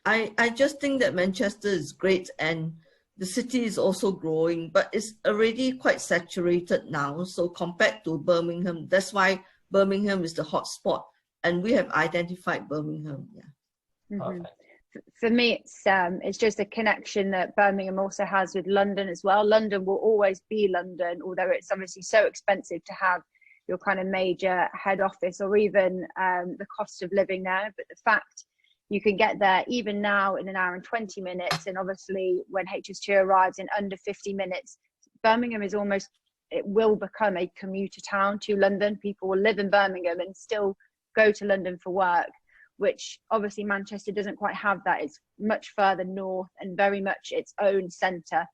I just think that Manchester is great and the city is also growing, but it's already quite saturated now. So compared to Birmingham, that's why Birmingham is the hot spot, and we have identified Birmingham. For me, it's just a connection that Birmingham also has with London as well. London will always be London, although it's obviously so expensive to have your kind of major head office or even the cost of living there. But the fact you can get there even now in an hour and 20 minutes, and obviously when HS2 arrives in under 50 minutes, Birmingham is almost, it will become a commuter town to London. People will live in Birmingham and still go to London for work, which obviously Manchester doesn't quite have that. It's much further north and very much its own centre,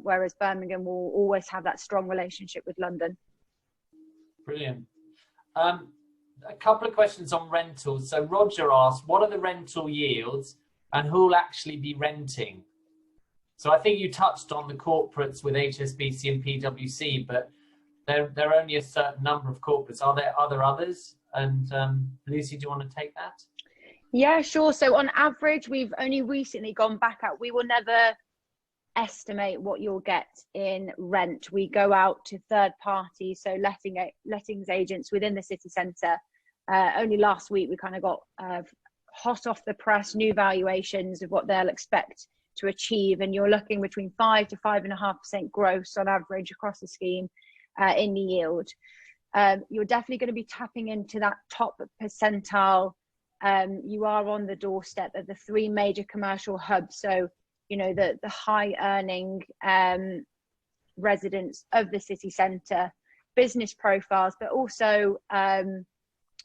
whereas Birmingham will always have that strong relationship with London. Brilliant. A couple of questions on rentals. So Roger asked, what are the rental yields and who will actually be renting? So I think you touched on the corporates with HSBC and PwC, but there are only a certain number of corporates. Are there others? And Lucy, do you want to take that? Yeah, sure. So on average, we've only recently gone back out. We will never estimate what you'll get in rent. We go out to third parties, so lettings agents within the city centre. Only last week we kind of got hot off the press new valuations of what they'll expect to achieve, and you're looking between 5 to 5.5% gross on average across the scheme in the yield. You're definitely going to be tapping into that top percentile. You are on the doorstep of the 3 major commercial hubs, so you know the high earning residents of the city centre, business profiles, but also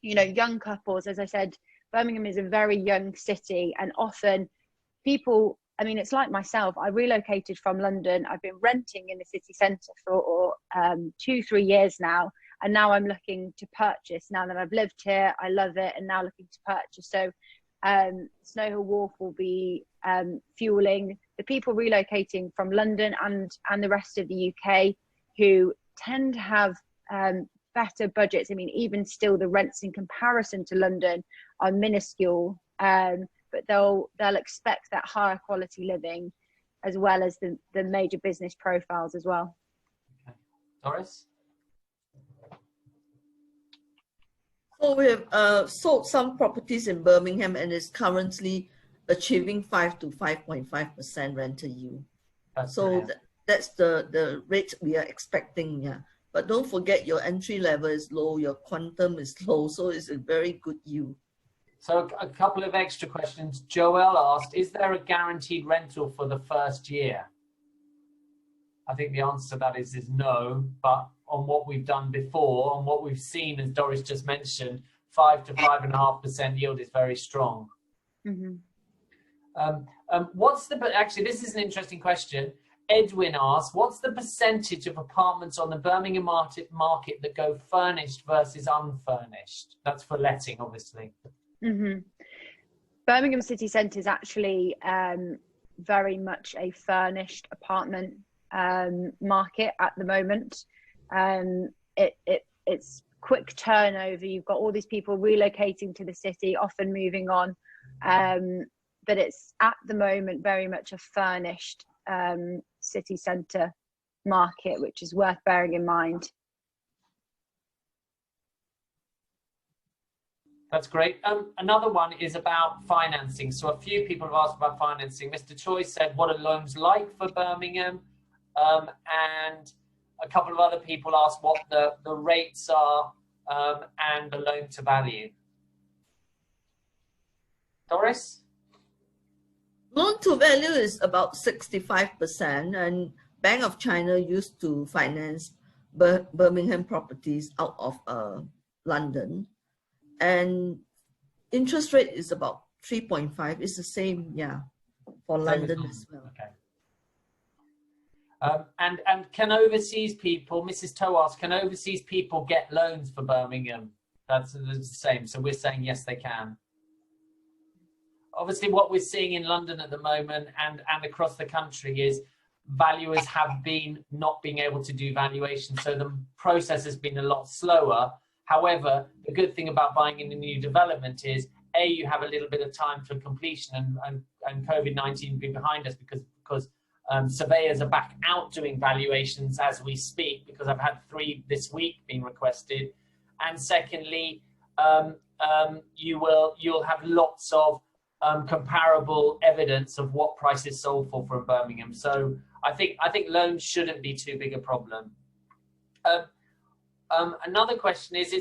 you know, young couples. As I said, Birmingham is a very young city, and often people, I mean, it's like myself, I relocated from London. I've been renting in the city centre for 2-3 years now, and now I'm looking to purchase. Now that I've lived here, I love it, and now looking to purchase. So Snow Hill Wharf will be fueling the people relocating from London and the rest of the UK who tend to have better budgets. I mean, even still, the rents in comparison to London are minuscule, but they'll expect that higher quality living, as well as the major business profiles as well. Okay. Doris? So we have sold some properties in Birmingham and is currently achieving 5 to 5.5% rental yield. So that's the rate we are expecting. But don't forget, your entry level is low, your quantum is low, so it's a very good yield. So a couple of extra questions. Joel asked, is there a guaranteed rental for the first year? I think the answer to that is no, but what we've done before, on what we've seen, as Doris just mentioned, 5 to 5.5% yield is very strong. Mm-hmm. Actually, this is an interesting question. Edwin asks, what's the percentage of apartments on the Birmingham market that go furnished versus unfurnished? That's for letting, obviously. Mm-hmm. Birmingham city centre is actually very much a furnished apartment market at the moment. It's quick turnover. You've got all these people relocating to the city, often moving on, but it's at the moment very much a furnished city centre market, which is worth bearing in mind. That's great. Another one is about financing. So a few people have asked about financing. Mr. Choi said, what are loans like for Birmingham? And a couple of other people asked what the rates are and the loan to value. Doris? Loan to value is about 65%, and Bank of China used to finance Birmingham properties out of London. And interest rate is about 3.5. It's the same, yeah, for London as well. Okay. And can overseas people, Mrs. Toe asks, can overseas people get loans for Birmingham? That's the same. So we're saying yes, they can. Obviously, what we're seeing in London at the moment and across the country is valuers have been not being able to do valuation. So the process has been a lot slower. However, the good thing about buying in a new development is, A, you have a little bit of time for completion, and COVID-19 being behind us because surveyors are back out doing valuations as we speak, because I've had 3 this week being requested. And secondly, you'll have lots of comparable evidence of what prices sold for from Birmingham. So I think loans shouldn't be too big a problem. Another question is, a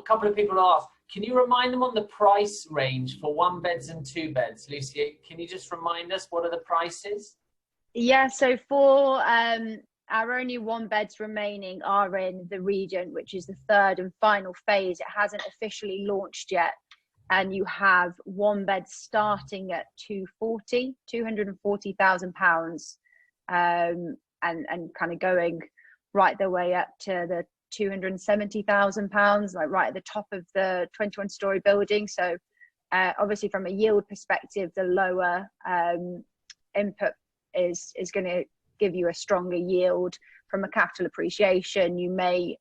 couple of people ask, can you remind them on the price range for 1 beds and 2 beds? Lucy, can you just remind us what are the prices? Yeah, so for our only 1 beds remaining are in the Regent, which is the 3rd and final phase. It hasn't officially launched yet. And you have 1 bed starting at £240,000, and kind of going right the way up to the £270,000, like right at the top of the 21-storey building. So obviously from a yield perspective, the lower input is going to give you a stronger yield. From a capital appreciation, you may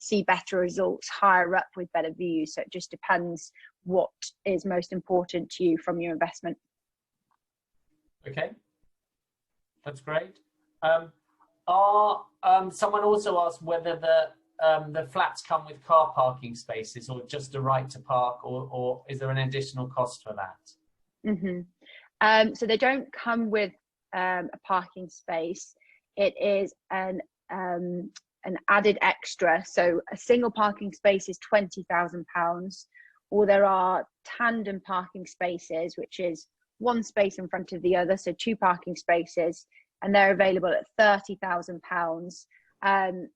see better results higher up with better views. So it just depends what is most important to you from your investment. Okay, that's great. Someone also asked whether the flats come with car parking spaces or just a right to park, or is there an additional cost for that? Mm-hmm. So they don't come with a parking space. It is an added extra. So a single parking space is £20,000, or there are tandem parking spaces, which is 1 space in front of the other, so 2 parking spaces, and they're available at £30,000.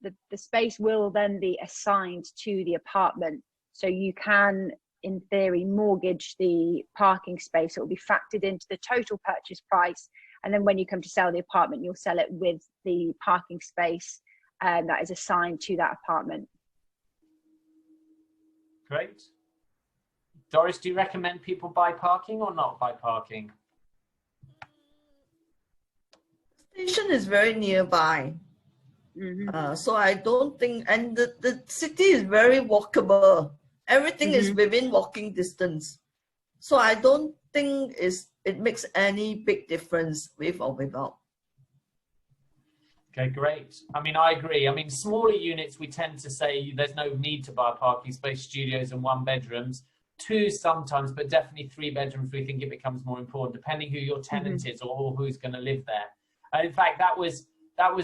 The space will then be assigned to the apartment, so you can, in theory, mortgage the parking space. It will be factored into the total purchase price, and then when you come to sell the apartment, you'll sell it with the parking space that is assigned to that apartment. Great. Doris, do you recommend people buy parking or not buy parking? Station is very nearby. Mm-hmm. So I don't think, and the city is very walkable. Everything is within walking distance. So I don't think it makes any big difference with or without. Okay, great. I mean, I agree. I mean, smaller units, we tend to say there's no need to buy a parking space, studios and 1 bedrooms. 2 sometimes, but definitely 3 bedrooms, we think it becomes more important, depending who your tenant is or who's going to live there. And in fact, that was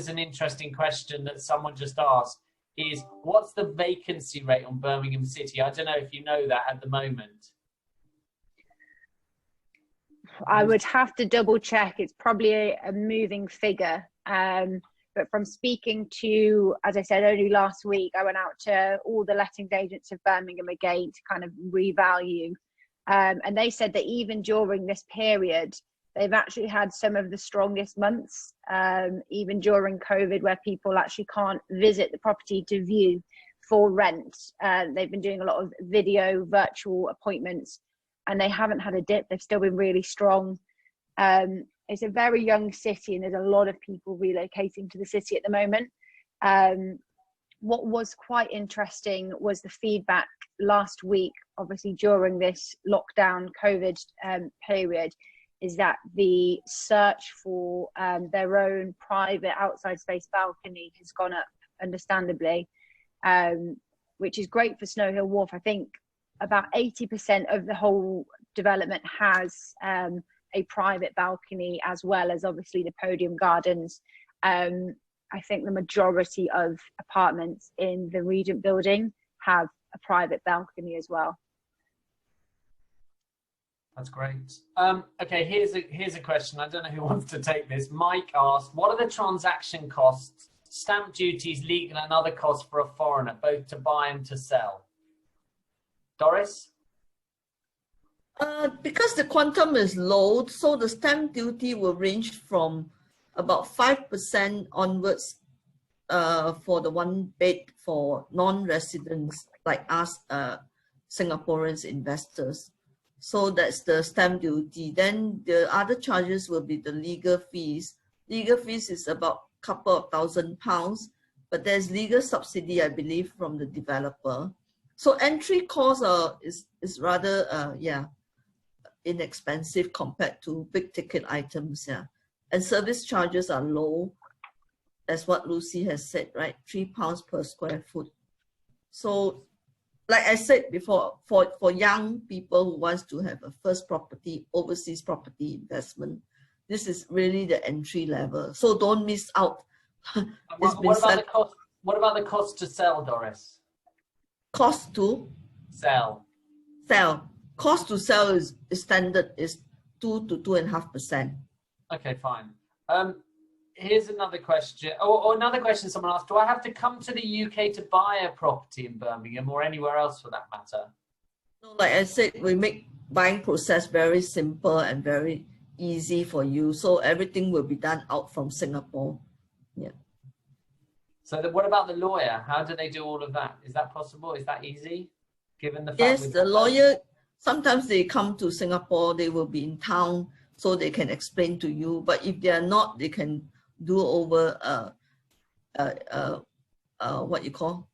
an interesting question that someone just asked, is what's the vacancy rate on Birmingham City? I don't know if you know that at the moment. I would have to double check. It's probably a moving figure. But But from speaking to, as I said, only last week, I went out to all the lettings agents of Birmingham again to kind of revalue. And they said that even during this period, they've actually had some of the strongest months, even during COVID, where people actually can't visit the property to view for rent. They've been doing a lot of video, virtual appointments, and they haven't had a dip. They've still been really strong. It's a very young city, and there's a lot of people relocating to the city at the moment. What was quite interesting was the feedback last week, obviously during this lockdown COVID period, is that the search for their own private outside space balcony has gone up, understandably, which is great for Snow Hill Wharf. I think about 80% of the whole development has a private balcony, as well as obviously the podium gardens. I think the majority of apartments in the Regent building have a private balcony as well. That's great. Okay, here's a question. I don't know who wants to take this. Mike asked, what are the transaction costs, stamp duties, legal and other costs for a foreigner, both to buy and to sell? Doris? Because the quantum is low, so the stamp duty will range from about 5% onwards for the one bed for non-residents like us, Singaporeans investors. So that's the stamp duty. Then the other charges will be the legal fees. Legal fees is about a couple of £1,000, but there's legal subsidy, I believe, from the developer. So entry costs is rather inexpensive compared to big ticket items, yeah. And service charges are low, as what Lucy has said, right? £3 per square foot. So, like I said before, for young people who wants to have a first property, overseas property investment, this is really the entry level. So don't miss out. What about the cost to sell, Doris? Cost to sell. Cost to sell is standard, is 2 to 2.5%. Okay, fine. Here's another question. Or another question someone asked, do I have to come to the UK to buy a property in Birmingham or anywhere else for that matter? No, like I said, we make buying process very simple and very easy for you. So everything will be done out from Singapore. Yeah. So what about the lawyer? How do they do all of that? Is that possible? Is that easy? Given the fact yes, the lawyer, sometimes they come to Singapore, they will be in town, so they can explain to you. But if they are not, they can do over what you call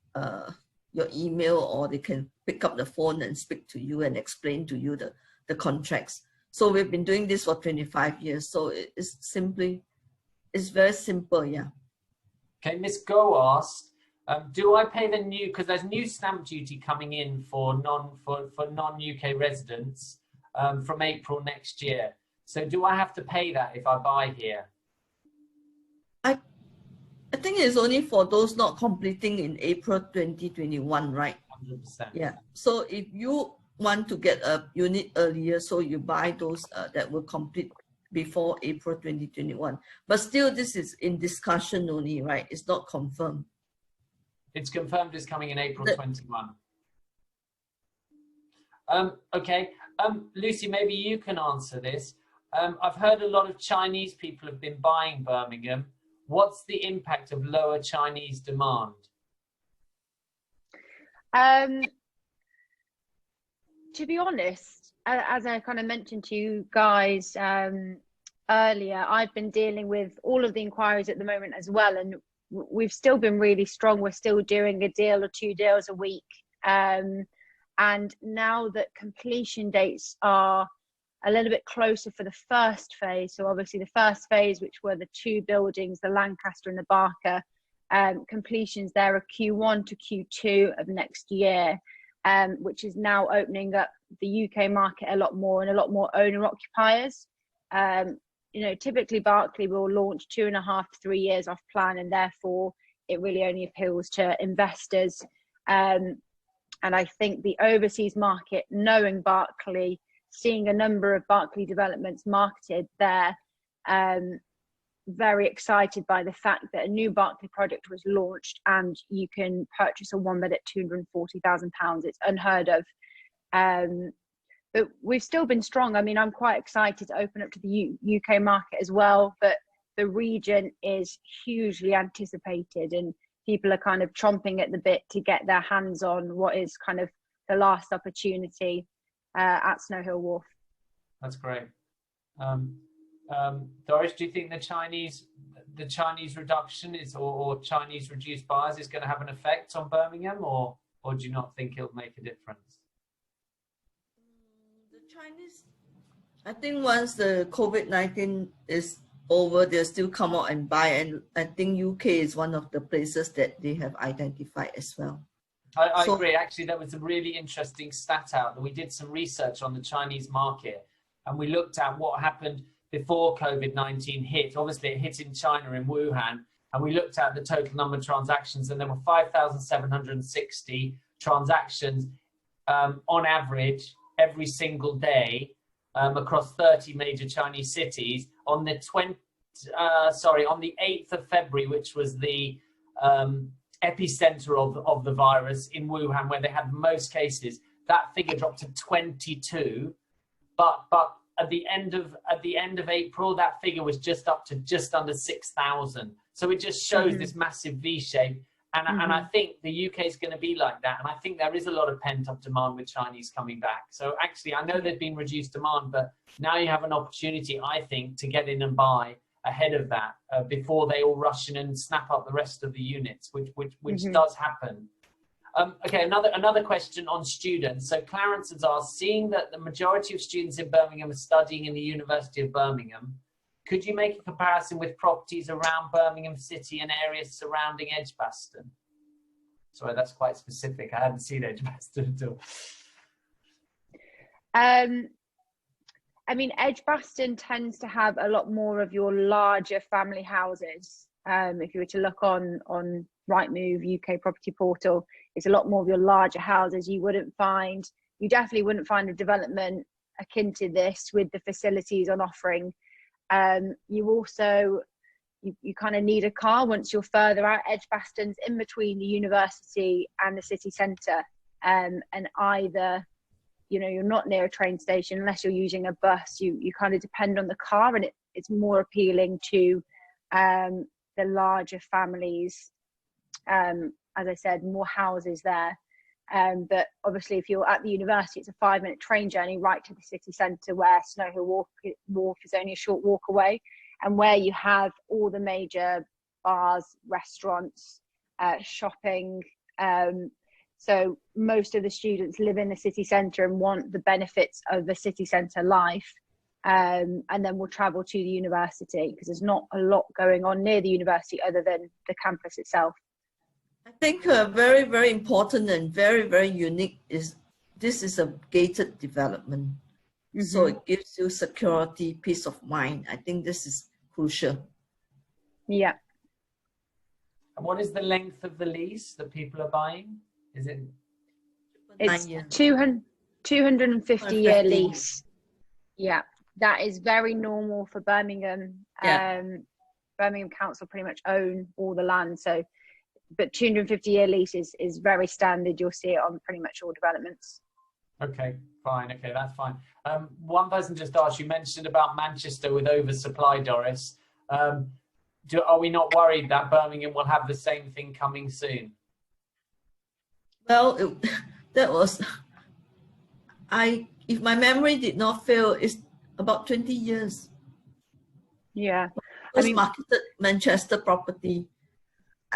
your email, or they can pick up the phone and speak to you and explain to you the contracts. So we've been doing this for 25 years. So it's very simple, yeah. Okay, Miss Go asked, do I pay the new, because there's new stamp duty coming in for non-UK residents from April next year. So do I have to pay that if I buy here? I think it's only for those not completing in April 2021, right? 100%. Yeah. So if you want to get a unit earlier, so you buy those that will complete before April 2021. But still, this is in discussion only, right? It's not confirmed. It's confirmed it's coming in April 21. Okay. Lucy, maybe you can answer this. I've heard a lot of Chinese people have been buying Birmingham. What's the impact of lower Chinese demand? To be honest, as I kind of mentioned to you guys earlier, I've been dealing with all of the inquiries at the moment as well, and we've still been really strong. We're still doing a deal or 2 deals a week. And now that completion dates are a little bit closer for the first phase, so obviously the first phase, which were the 2 buildings, the Lancaster and the Barker, completions there are Q1 to Q2 of next year, which is now opening up the UK market a lot more and a lot more owner occupiers. You know, typically Berkeley will launch 2.5 to 3 years off plan, and therefore it really only appeals to investors. And I think the overseas market, knowing Berkeley, seeing a number of Berkeley developments marketed there, very excited by the fact that a new Berkeley product was launched and you can purchase a 1 bed at £240,000. It's unheard of. But we've still been strong. I mean, I'm quite excited to open up to the UK market as well, but the region is hugely anticipated and people are kind of chomping at the bit to get their hands on what is kind of the last opportunity at Snow Hill Wharf. That's great. Doris, do you think the Chinese reduction is or Chinese reduced buyers is going to have an effect on Birmingham, or do you not think it'll make a difference? The Chinese, I think once the COVID-19 is over, they'll still come out and buy, and I think UK is one of the places that they have identified as well. I agree. Actually, there was a really interesting stat out that we did some research on the Chinese market, and we looked at what happened before COVID-19 hit. Obviously, it hit in China, in Wuhan, and we looked at the total number of transactions, and there were 5,760 transactions on average every single day across 30 major Chinese cities on the 8th of February, which was the epicenter of the virus in Wuhan, where they had most cases. That figure dropped to 22, but at the end of April, that figure was just up to just under 6,000. So it just shows this massive V shape. And I think the UK is going to be like that. And I think there is a lot of pent-up demand with Chinese coming back. So actually, I know there's been reduced demand, but now you have an opportunity, I think, to get in and buy ahead of that before they all rush in and snap up the rest of the units, which does happen. Okay, another question on students. So Clarence has asked, seeing that the majority of students in Birmingham are studying in the University of Birmingham, could you make a comparison with properties around Birmingham City and areas surrounding Edgbaston? Sorry, that's quite specific. I hadn't seen Edgbaston at all. I mean, Edgbaston tends to have a lot more of your larger family houses. If you were to look on Rightmove, UK Property Portal, it's a lot more of your larger houses. You definitely wouldn't find a development akin to this with the facilities on offering. You kind of need a car once you're further out. Edgbaston's in between the university and the city centre, and either, you know, you're not near a train station unless you're using a bus. You kind of depend on the car, and it's more appealing to the larger families. As I said, more houses there. But obviously, if you're at the university, it's a 5-minute train journey right to the city centre, where Snow Hill Wharf is only a short walk away, and where you have all the major bars, restaurants, shopping. So most of the students live in the city centre and want the benefits of the city centre life, and then will travel to the university, because there's not a lot going on near the university other than the campus itself. I think very, very important and very, very unique is this is a gated development. So it gives you security, peace of mind. I think this is crucial. Yeah. And what is the length of the lease that people are buying? Is it? It's 250-year lease. Yeah, that is very normal for Birmingham. Yeah. Birmingham Council pretty much own all the land, so. But 250-year lease is very standard. You'll see it on pretty much all developments. Okay, fine. Okay, that's fine. One person just asked, you mentioned about Manchester with oversupply, Doris. Are we not worried that Birmingham will have the same thing coming soon? Well, if my memory did not fail, it's about 20 years. Yeah. Marketed Manchester property.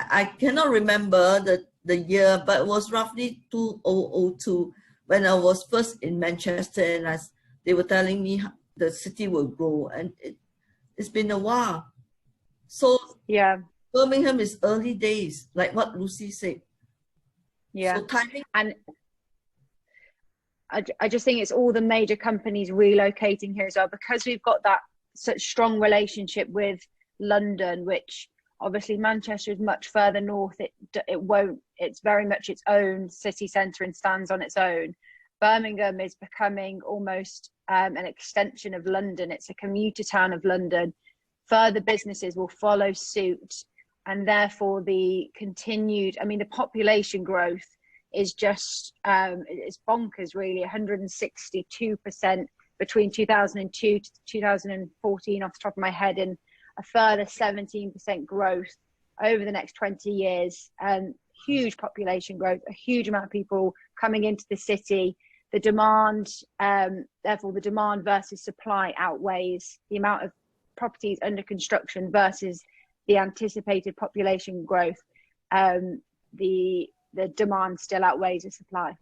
I cannot remember the year, but it was roughly 2002 when I was first in Manchester, and they were telling me the city will grow, and it's been a while. So yeah, Birmingham is early days, like what Lucy said. Yeah. So timing. And I just think it's all the major companies relocating here as well, because we've got that such strong relationship with London, which obviously Manchester is much further north. It's very much its own city centre and stands on its own. Birmingham is becoming almost an extension of London. It's a commuter town of London further businesses will follow suit, and therefore the continued, I mean, the population growth is just, it's bonkers really, 162% between 2002 to 2014 off the top of my head, and a further 17% growth over the next 20 years. Huge population growth, a huge amount of people coming into the city. The demand, therefore the demand versus supply outweighs the amount of properties under construction versus the anticipated population growth. The demand still outweighs the supply.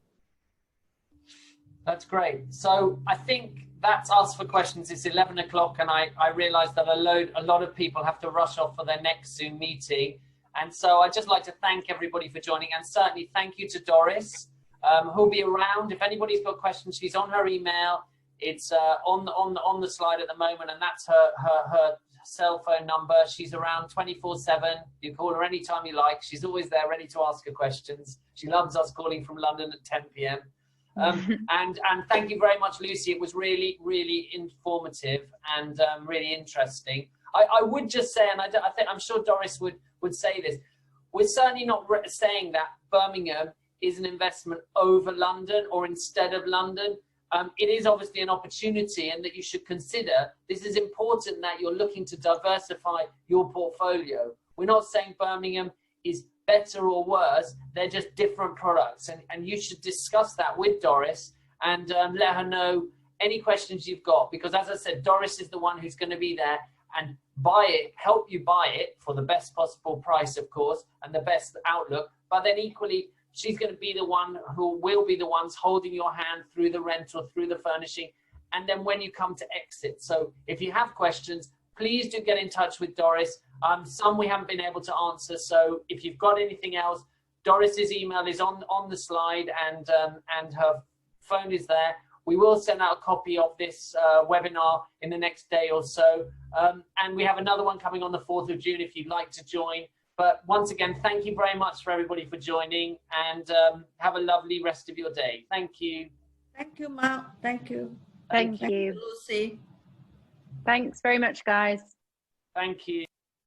That's great. So I think that's us for questions. It's 11 o'clock, and I realize that a lot of people have to rush off for their next Zoom meeting. And so I'd just like to thank everybody for joining, and certainly thank you to Doris, who'll be around. If anybody's got questions, she's on her email. It's on the slide at the moment, and that's her cell phone number. She's around 24/7. You call her anytime you like. She's always there, ready to ask her questions. She loves us calling from London at 10 p.m. And thank you very much, Lucy. It was really, really informative and really interesting. I would just say, and I'm sure Doris would say this, we're certainly not saying that Birmingham is an investment over London or instead of London. It is obviously an opportunity, and that you should consider. This is important, that you're looking to diversify your portfolio. We're not saying Birmingham is better or worse. They're just different products, and you should discuss that with Doris and let her know any questions you've got, because as I said, Doris is the one who's going to be there and help you buy it for the best possible price, of course, and the best outlook. But then equally, she's going to be the one who will be the ones holding your hand through the rental, through the furnishing, and then when you come to exit. So if you have questions, please do get in touch with Doris. Some we haven't been able to answer. So if you've got anything else, Doris's email is on the slide, and her phone is there. We will send out a copy of this webinar in the next day or so. And we have another one coming on the 4th of June if you'd like to join. But once again, thank you very much for everybody for joining, and have a lovely rest of your day. Thank you. Thank you, Marc. Thank you. Thank you, Lucy. Thanks very much, guys. Thank you.